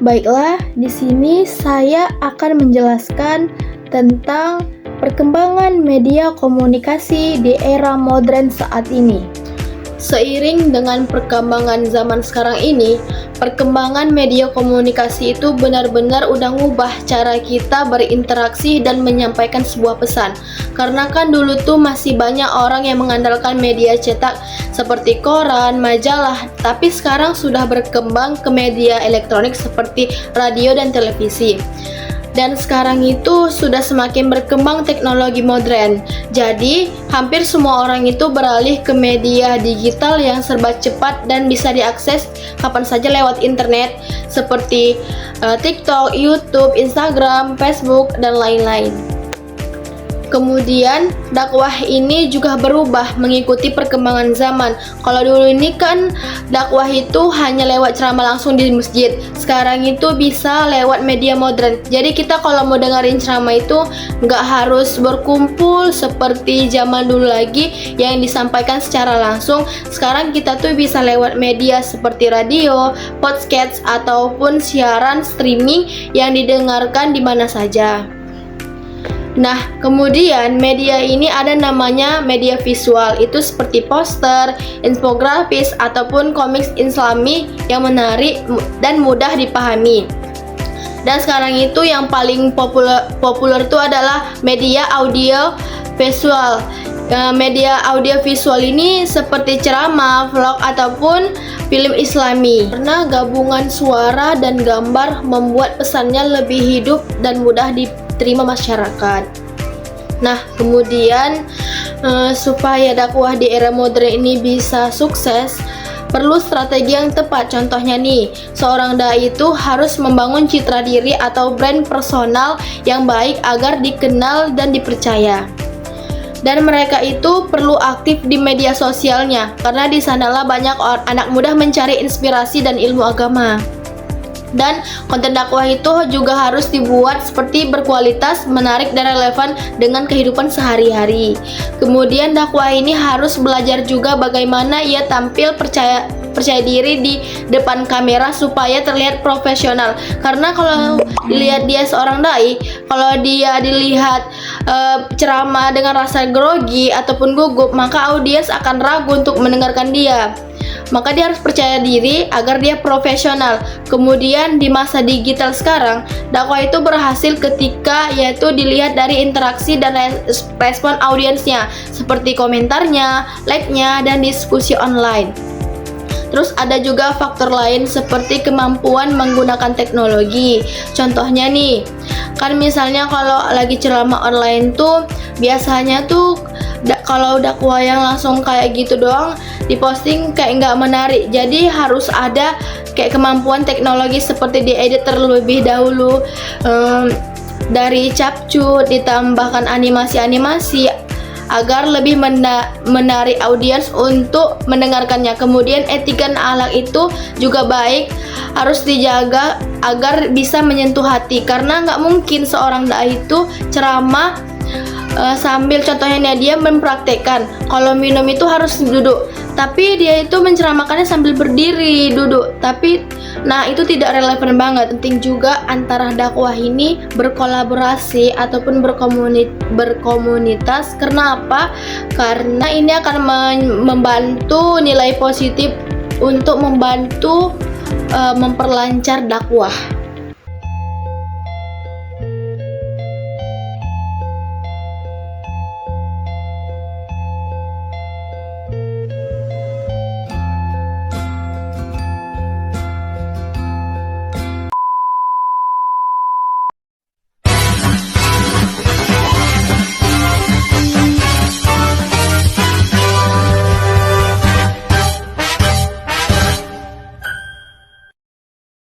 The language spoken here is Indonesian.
Baiklah, di sini saya akan menjelaskan tentang perkembangan media komunikasi di era modern saat ini. Seiring dengan perkembangan zaman sekarang ini, perkembangan media komunikasi itu benar-benar udah ngubah cara kita berinteraksi dan menyampaikan sebuah pesan. Karena kan dulu tuh masih banyak orang yang mengandalkan media cetak seperti koran, majalah, tapi sekarang sudah berkembang ke media elektronik seperti radio dan televisi. Dan sekarang itu sudah semakin berkembang teknologi modern. Jadi, hampir semua orang itu beralih ke media digital yang serba cepat dan bisa diakses kapan saja lewat internet seperti TikTok, YouTube, Instagram, Facebook, dan lain-lain. Kemudian, dakwah ini juga berubah mengikuti perkembangan zaman. Kalau dulu ini kan dakwah itu hanya lewat ceramah langsung di masjid. Sekarang itu bisa lewat media modern. Jadi kita kalau mau dengerin ceramah itu nggak harus berkumpul seperti zaman dulu lagi yang disampaikan secara langsung. Sekarang kita tuh bisa lewat media seperti radio, podcast, ataupun siaran streaming yang didengarkan di mana saja. Nah, kemudian media ini ada namanya media visual, itu seperti poster, infografis, ataupun komik islami yang menarik dan mudah dipahami. Dan sekarang itu yang paling populer itu adalah media audio visual. Media audio visual ini seperti ceramah, vlog, ataupun film islami. Karena gabungan suara dan gambar membuat pesannya lebih hidup dan mudah diterima masyarakat. Nah, kemudian supaya dakwah di era modern ini bisa sukses, perlu strategi yang tepat. Contohnya nih, seorang dai itu harus membangun citra diri atau brand personal yang baik agar dikenal dan dipercaya. Dan mereka itu perlu aktif di media sosialnya, karena di sanalah banyak anak muda mencari inspirasi dan ilmu agama. Dan konten dakwah itu juga harus dibuat seperti berkualitas, menarik, dan relevan dengan kehidupan sehari-hari. Kemudian dakwah ini harus belajar juga bagaimana ia tampil percaya diri di depan kamera supaya terlihat profesional. Karena kalau dilihat dia seorang dai, kalau dia dilihat ceramah dengan rasa grogi ataupun gugup, maka audiens akan ragu untuk mendengarkan dia. Maka dia harus percaya diri agar dia profesional. Kemudian di masa digital sekarang, dakwah itu berhasil ketika yaitu dilihat dari interaksi dan respon audiensnya, seperti komentarnya, like-nya, dan diskusi online. Terus ada juga faktor lain seperti kemampuan menggunakan teknologi. Contohnya nih, kan misalnya kalau lagi ceramah online tuh biasanya tuh kalau dakwah yang langsung kayak gitu doang diposting kayak nggak menarik. Jadi harus ada kayak kemampuan teknologi seperti diedit terlebih dahulu, dari capcut ditambahkan animasi-animasi agar lebih menarik audiens untuk mendengarkannya. Kemudian etika dan akhlak itu juga baik, harus dijaga agar bisa menyentuh hati. Karena nggak mungkin seorang dai itu ceramah sambil contohnya dia mempraktekkan kalau minum itu harus duduk, tapi dia itu menceramahkannya sambil berdiri duduk. Nah itu tidak relevan banget. Penting juga antara dakwah ini berkolaborasi ataupun berkomunitas. Karena apa? Karena ini akan membantu nilai positif untuk membantu memperlancar dakwah.